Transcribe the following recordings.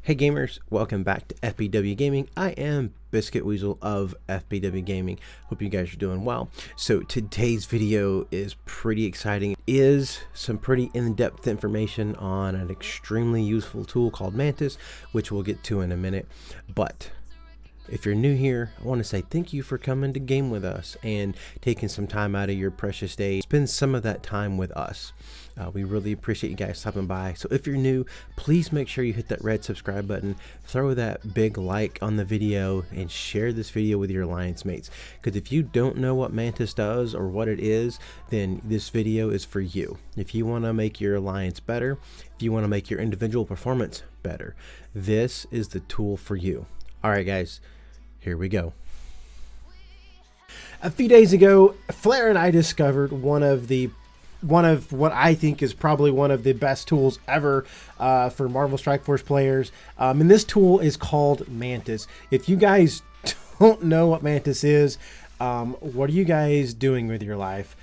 Hey gamers, welcome back to FBW Gaming. I am Biscuit Weasel of FBW Gaming. Hope you guys are doing well. So today's video is pretty exciting. It is some pretty in-depth information on an extremely useful tool called Mantis, which we'll get to in a minute. But if you're new here, I want to say thank you for coming to game with us and taking some time out of your precious day. Spend some of that time with us. We really appreciate you guys stopping by. So if you're new, please make sure you hit that red subscribe button, throw that big like on the video, and share this video with your alliance mates. Because if you don't know what Mantis does or what it is, then this video is for you. If you want to make your alliance better, if you want to make your individual performance better, this is the tool for you. Alright guys, here we go. A few days ago, Flair and I discovered one of what I think is probably one of the best tools ever for Marvel Strike Force players. And this tool is called Mantis. If you guys don't know what Mantis is, what are you guys doing with your life?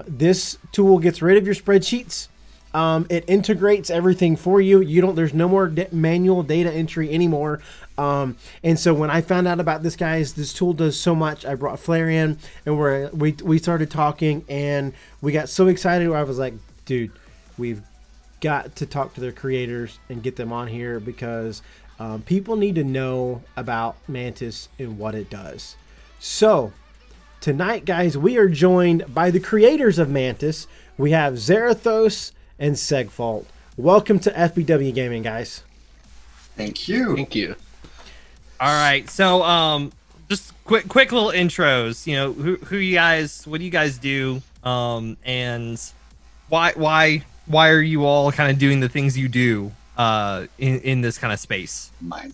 This tool gets rid of your spreadsheets. It integrates everything for you. There's no more manual data entry anymore. And so when I found out about this, guys, this tool does so much. I brought Flair in, and we started talking, and we got so excited. I was like, dude, we've got to talk to their creators and get them on here because people need to know about Mantis and what it does. So tonight, guys, we are joined by the creators of Mantis. We have Zarathos and Seg Fault. Welcome to FBW Gaming, guys. Thank you. Thank you. All right, so just quick little intros. You know, who you guys, what do you guys do, and why are you all kind of doing the things you do in this kind of space? My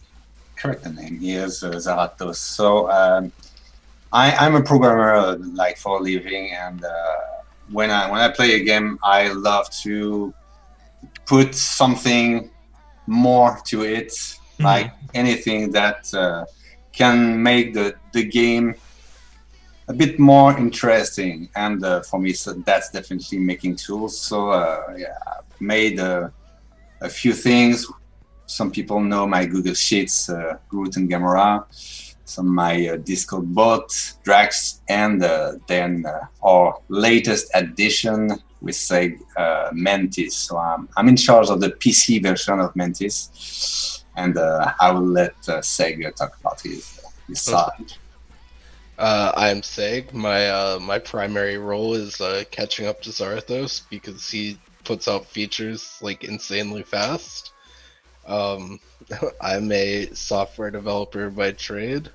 correct name is Zarathos. So I'm a programmer, like, for a living, and when I play a game, I love to put something more to it, like anything that can make the game a bit more interesting. And for me, so that's definitely making tools. So yeah, I've made a few things. Some people know my Google Sheets, Groot and Gamora. Some my Discord bot, Drax, and then our latest addition with Seg, Mantis. So I'm in charge of the PC version of Mantis, and I will let Seg talk about his side. I'm Seg. My primary role is catching up to Zarathos because he puts out features like insanely fast. I'm a software developer by trade.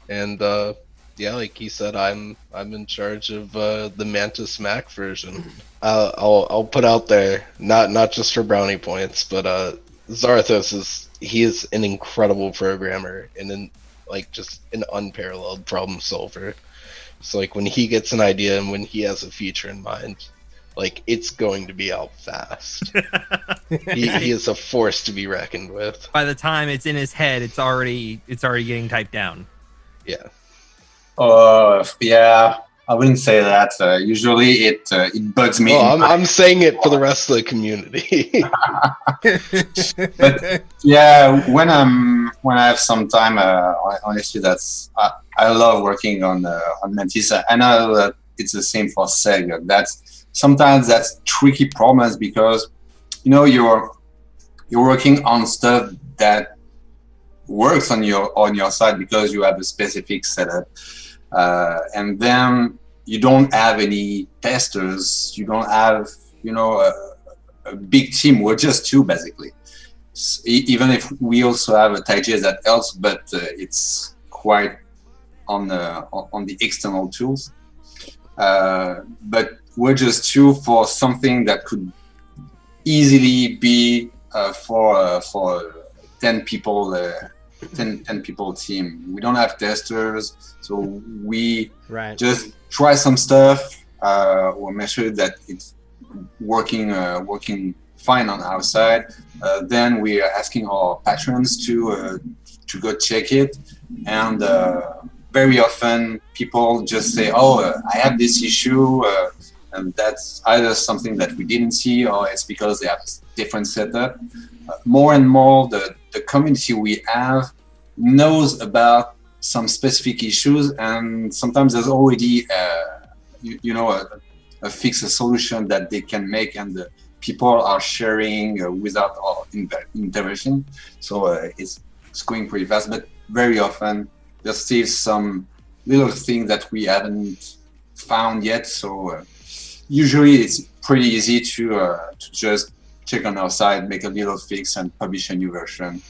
And yeah, like he said, I'm in charge of the Mantis Mac version. I'll put out there, not just for brownie points, but Zarathos is an incredible programmer and just an unparalleled problem solver. So like when he gets an idea and when he has a feature in mind, like it's going to be out fast. he is a force to be reckoned with. By the time it's in his head, it's already getting typed down. Yeah. Yeah, I wouldn't say that. Usually it bugs me. Oh, I'm saying it for the rest of the community. But yeah, when I have some time, honestly, I love working on Mantis. I know that it's the same for Seg. Sometimes that's tricky problems because you're working on stuff that works on your side because you have a specific setup, and then you don't have any testers. You don't have a big team. We're just two basically. Even if we also have a Taiji that helps, but it's quite on the external tools. But we're just two for something that could easily be for 10 people. 10 people team. We don't have testers, so we just try some stuff. We'll make sure that it's working fine on our side. Then we are asking our patrons to go check it, and very often people just say, "Oh, I have this issue," and that's either something that we didn't see, or it's because they have a different setup. More and more, the the community we have knows about some specific issues, and sometimes there's already a fix, a solution that they can make, and the people are sharing without our intervention. So it's going pretty fast, but very often there's still some little thing that we haven't found yet. So usually it's pretty easy to just check on our side, make a little fix, and publish a new version.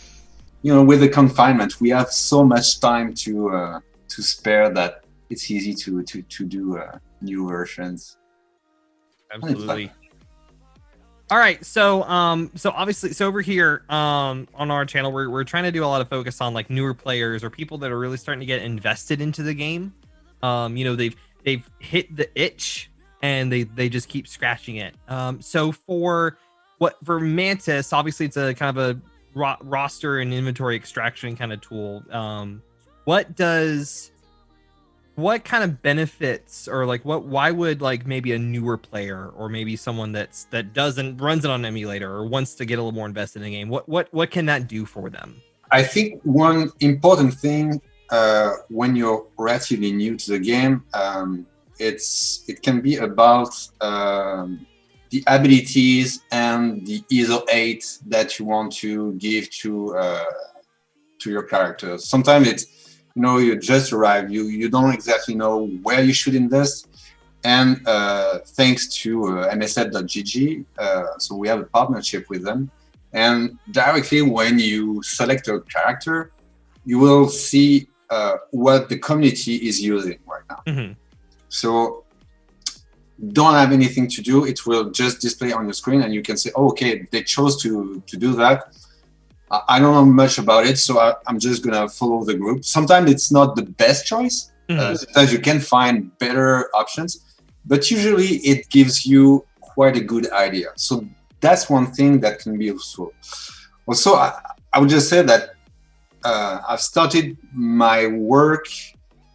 With the confinement, we have so much time to spare that it's easy to do new versions. Absolutely. All right, so obviously, over here on our channel, we're trying to do a lot of focus on like newer players or people that are really starting to get invested into the game. They've hit the itch and they just keep scratching it. So for Mantis, obviously it's a kind of a roster and inventory extraction kind of tool. What kind of benefits, or like why would like maybe a newer player or maybe someone that runs it on an emulator or wants to get a little more invested in the game, what can that do for them? I think one important thing when you're relatively new to the game, it can be about the abilities and the ISO 8 that you want to give to your characters. Sometimes it's you just arrive, you don't exactly know where you should invest, and thanks to MSF.gg, so we have a partnership with them, and directly when you select a character, you will see what the community is using right now. Mm-hmm. So don't have anything to do, it will just display on your screen, and you can say, oh, okay, they chose to do that. I don't know much about it, so I'm just gonna follow the group. Sometimes it's not the best choice. Mm-hmm. Sometimes you can find better options, but usually it gives you quite a good idea. So that's one thing that can be useful. Also, I would just say that I've started my work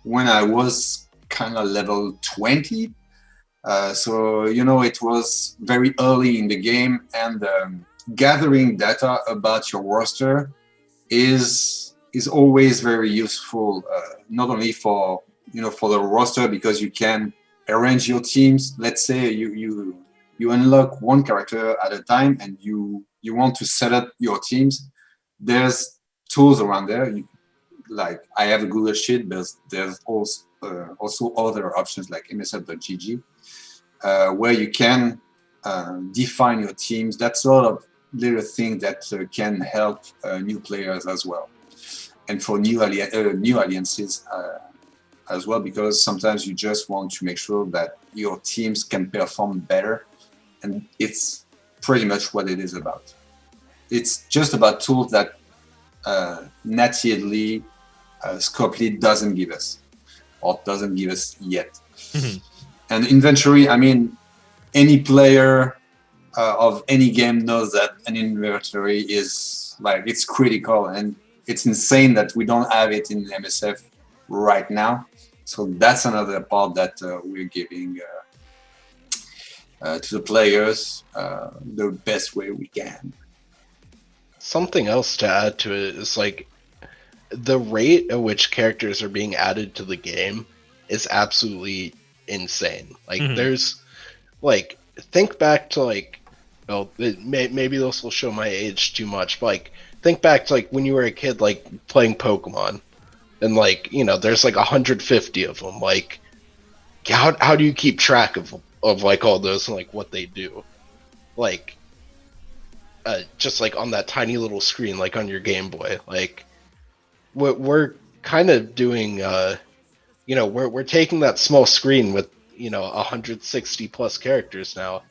when I was kind of level 20. So it was very early in the game, and gathering data about your roster is always very useful, not only for the roster, because you can arrange your teams. Let's say you unlock one character at a time and you want to set up your teams. There's tools around there, like I have a Google Sheet, but there's also other options like MSF.gg, where you can define your teams. That's a lot of little thing that can help new players as well, and for new alliances as well, because sometimes you just want to make sure that your teams can perform better, and it's pretty much what it is about. It's just about tools that natively Scopely doesn't give us yet. Mm-hmm. And inventory, I mean, any player of any game knows that an inventory is it's critical, and it's insane that we don't have it in MSF right now. So that's another part that we're giving to the players the best way we can. Something else to add to it is the rate at which characters are being added to the game is absolutely insane. Mm-hmm. There's think back to maybe this will show my age too much, but think back to when you were a kid playing Pokemon, and there's 150 of them. How do you keep track of all those and what they do? Just on that tiny little screen on your Game Boy. What we're kind of doing, we're taking that small screen with 160 plus characters now,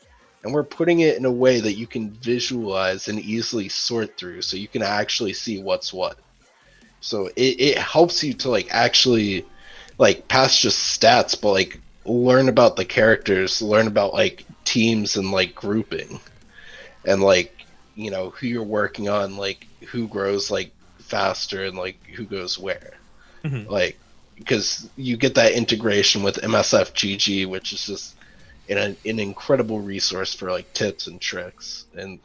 and we're putting it in a way that you can visualize and easily sort through, so you can actually see what's what. So it helps you to actually past just stats, but learn about the characters, learn about teams and grouping, and who you're working on, who grows faster and who goes where. Mm-hmm. Because you get that integration with MSF.gg, which is just an incredible resource for tips and tricks, and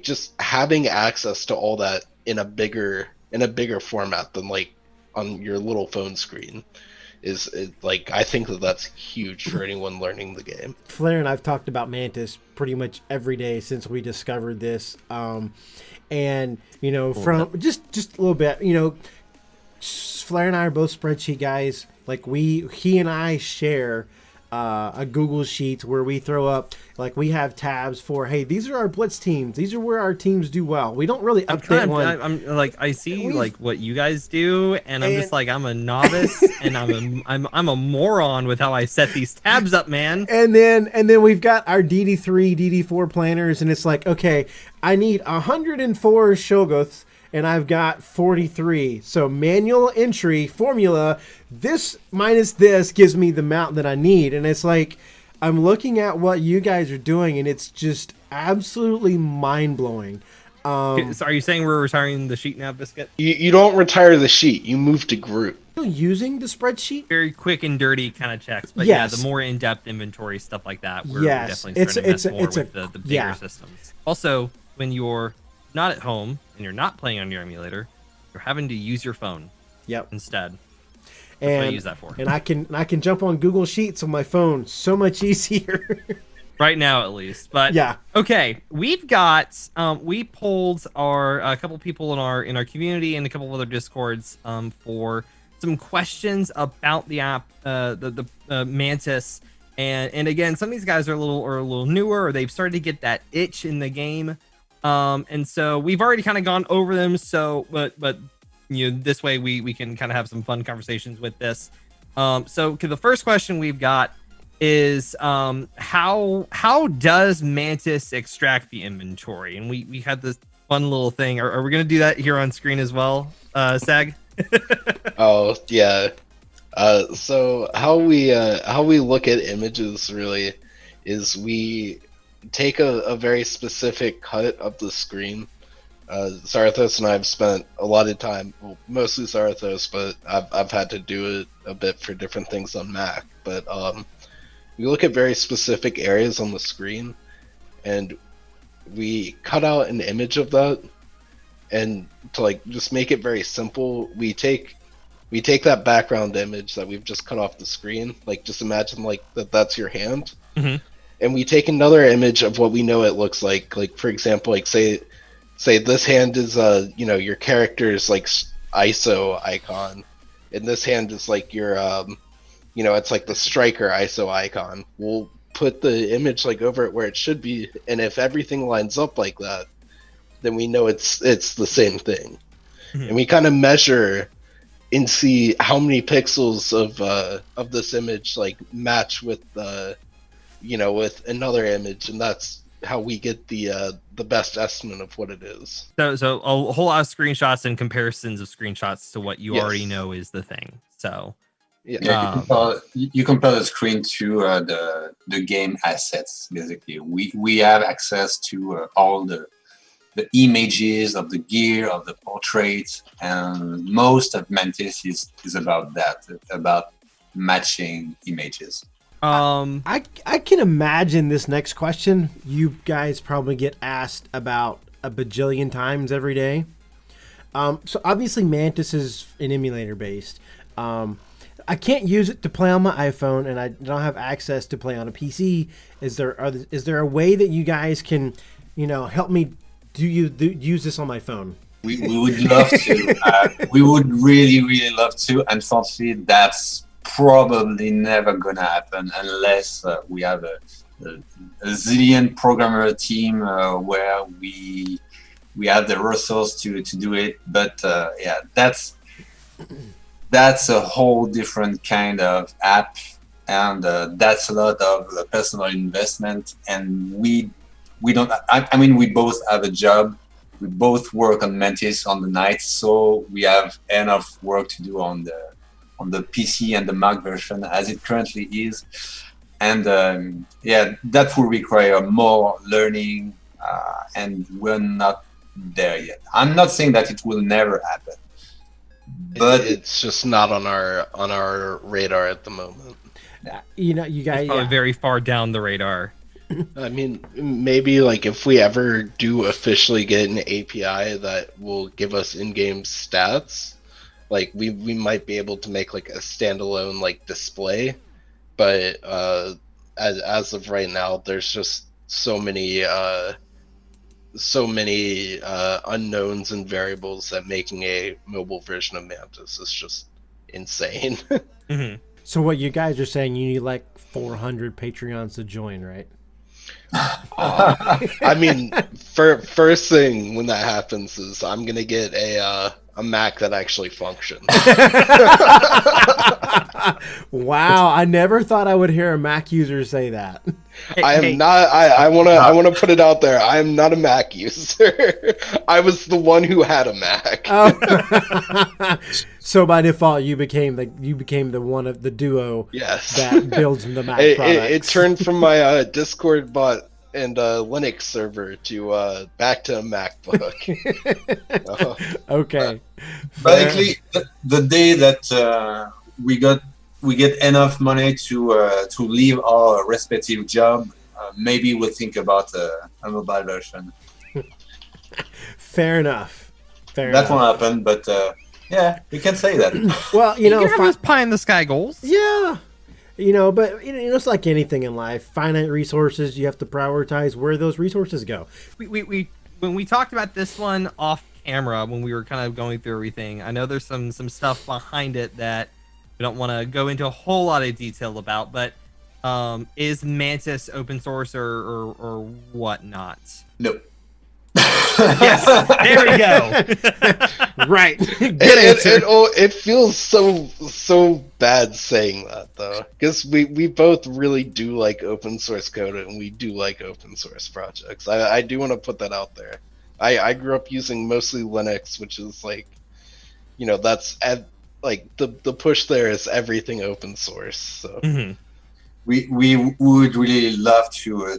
just having access to all that in a bigger format than like on your little phone screen like, I think that's huge for anyone learning the game. Flair and I've talked about Mantis pretty much every day since we discovered this. And, you know, from just a little bit, you know, Flair and I are both spreadsheet guys. Like he and I share a Google Sheet where we throw up, like, we have tabs for, hey, these are our blitz teams. These are where our teams do well. We don't really update one. I'm like, I see like what you guys do, and I'm just like, I'm a novice, and I'm a moron with how I set these tabs up, man. And then we've got our DD3, DD4 planners, and it's like, okay, I need 104 Shogoths, and I've got 43. So manual entry formula, this minus this gives me the amount that I need. And it's like, I'm looking at what you guys are doing, and it's just absolutely mind-blowing. So are you saying we're retiring the sheet now, Biscuit? You don't retire the sheet. You move to group. Still using the spreadsheet? Very quick and dirty kind of checks. But yes. yeah, the more in-depth inventory, stuff like that, we're yes. definitely starting to mess more with the bigger yeah. systems. Also, when you're not at home and you're not playing on your emulator, you're having to use your phone. Yep. Instead. That's what I use that for. And I can jump on Google Sheets on my phone so much easier. Right now, at least. But yeah. Okay, we've got we polled a couple people in our community and a couple of other discords for some questions about the app, the Mantis, and again, some of these guys are a little newer, or they've started to get that itch in the game, and so we've already kind of gone over them. So, but you know, this way we can kind of have some fun conversations with this. So the first question we've got is how does Mantis extract the inventory? And we had this fun little thing. Are we gonna do that here on screen as well, Seg? Oh yeah. So how we look at images really is we take a very specific cut of the screen. Zarathos and I have spent a lot of time, well, mostly Zarathos, but I've had to do it a bit for different things on Mac. But we look at very specific areas on the screen, and we cut out an image of that. And to like just make it very simple, we take that background image that we've just cut off the screen. Like, just imagine like that's your hand, and we take another image of what we know it looks like. Like, for example, like say this hand is you know, your character's like ISO icon, and this hand is like your you know, it's like the striker ISO icon. We'll put the image like over it where it should be, and if everything lines up like that, then we know it's the same thing. And we kind of measure and see how many pixels of this image like match with you know, with another image, and that's how we get the best estimate of what it is. So a whole lot of screenshots and comparisons of screenshots to what you already know is the thing. So yeah, you compare the screen to the game assets. Basically, we have access to all the images of the gear, of the portraits, and most of Mantis is about that, about matching images. I can imagine this next question you guys probably get asked about a bajillion times every day. So obviously Mantis is an emulator based. I can't use it to play on my iPhone, and I don't have access to play on a PC. Is there a way that you guys can, you know, help me use this on my phone? We would love to. We would really love to. Unfortunately, that's probably never gonna happen unless we have a zillion programmer team where we have the resource to do it. But yeah, that's a whole different kind of app, and that's a lot of personal investment. And we don't. I mean, we both have a job. We both work on Mantis on the night, so we have enough work to do on the PC and the Mac version as it currently is. And yeah, that will require more learning, and we're not there yet. I'm not saying that it will never happen, but it's just not on our radar at the moment. You know, you guys probably very far down the radar. I mean, maybe like if we ever do officially get an API that will give us in-game stats, like we might be able to make like a standalone like display. But as of right now, there's just so many unknowns and variables that making a mobile version of Mantis is just insane. Mhm. So what you guys are saying, you need like 400 Patreons to join, right? I mean, first thing when that happens is I'm gonna get a Mac that actually functions. Wow, I never thought I would hear a Mac user say that. I am not. I wanna put it out there. I am not a Mac user. I was the one who had a Mac. Oh. So by default, you became the one of the duo Yes. that builds the Mac It products. turned from my Discord bot and Linux server to back to a MacBook. Okay. Basically, the day that we get enough money to leave our respective job, maybe we'll think about a mobile version. Fair enough. That won't happen, but yeah, you can say that. Well, You have those pie in the sky goals. yeah. But it's like anything in life. Finite resources, you have to prioritize where those resources go. We when we talked about this one off camera when we were kind of going through everything, I know there's some stuff behind it that we don't want to go into a whole lot of detail about, but is Mantis open source or whatnot? No. Yes, there we go. Right. Good answer. It feels so bad saying that though, because we both really do like open source code and we do like open source projects. I do want to put that out there. I grew up using mostly Linux, which is like, that's like the push there is everything open source. So. Mm-hmm. We would really love to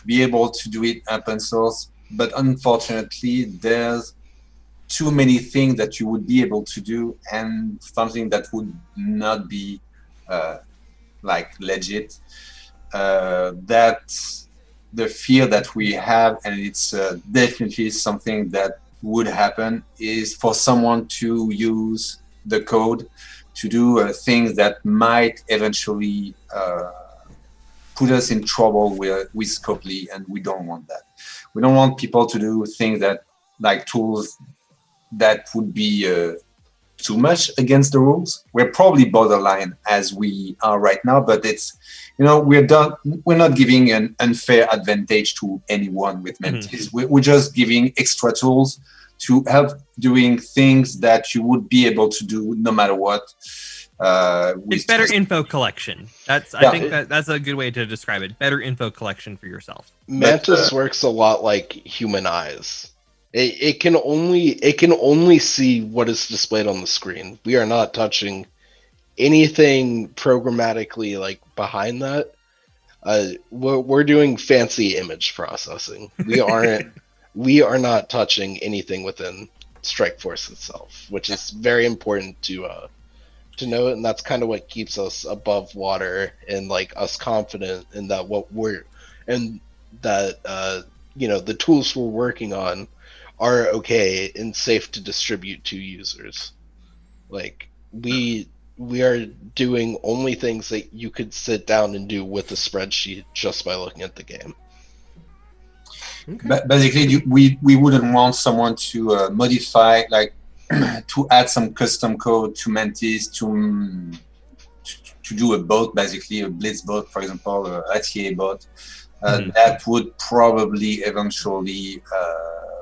be able to do it open source, but unfortunately, there's too many things that you would be able to do, and something that would not be like legit. That's the fear that we have, and it's definitely something that would happen, is for someone to use the code to do things that might eventually put us in trouble with Scopely, and we don't want that. We don't want people to do things that, like tools that would be too much against the rules. We're probably borderline as we are right now, but it's, we're not giving an unfair advantage to anyone with Mantis. Mm-hmm. We're just giving extra tools to help doing things that you would be able to do no matter what. It's better info collection. I think that's a good way to describe it. Better info collection for yourself. Mantis works a lot like human eyes. It can only see what is displayed on the screen. We are not touching anything programmatically like behind that. We're doing fancy image processing. We are not touching anything within Strikeforce itself, which is very important to note, and that's kind of what keeps us above water and like us confident in that the tools we're working on are okay and safe to distribute to users. Like we are doing only things that you could sit down and do with a spreadsheet just by looking at the game. Okay. Basically, we wouldn't want someone to modify, like to add some custom code to Mantis to do a bot, basically a Blitz bot, for example, or ATA bot. That would probably eventually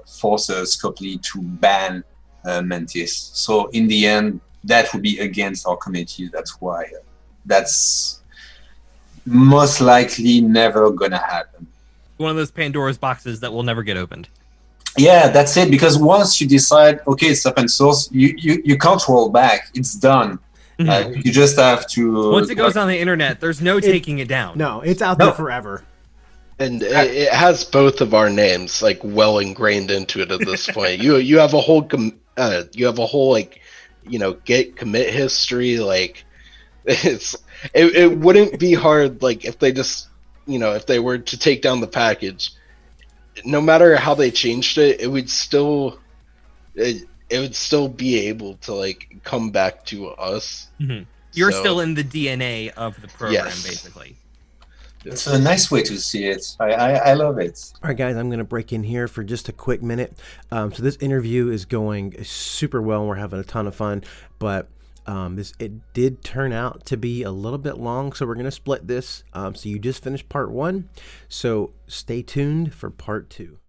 force Scopely to ban Mantis. So in the end, that would be against our community. That's why that's most likely never gonna happen. One of those Pandora's boxes that will never get opened. Yeah, that's it. Because once you decide, okay, it's open source, you can't roll back. It's done. You just have to. Once it goes on the internet, there's no taking it down. No, it's out there forever. And it has both of our names like well ingrained into it at this point. You have a whole like git commit history. Like it wouldn't be hard like if they just if they were to take down the package, no matter how they changed it, it would still be able to like come back to us. Mm-hmm. You're So, still in the DNA of the program, Yes. basically. It's a nice way to see it. I love it. All right, guys, I'm going to break in here for just a quick minute. So this interview is going super well, and we're having a ton of fun, but it did turn out to be a little bit long, so we're going to split this. So you just finished part 1, so stay tuned for part 2.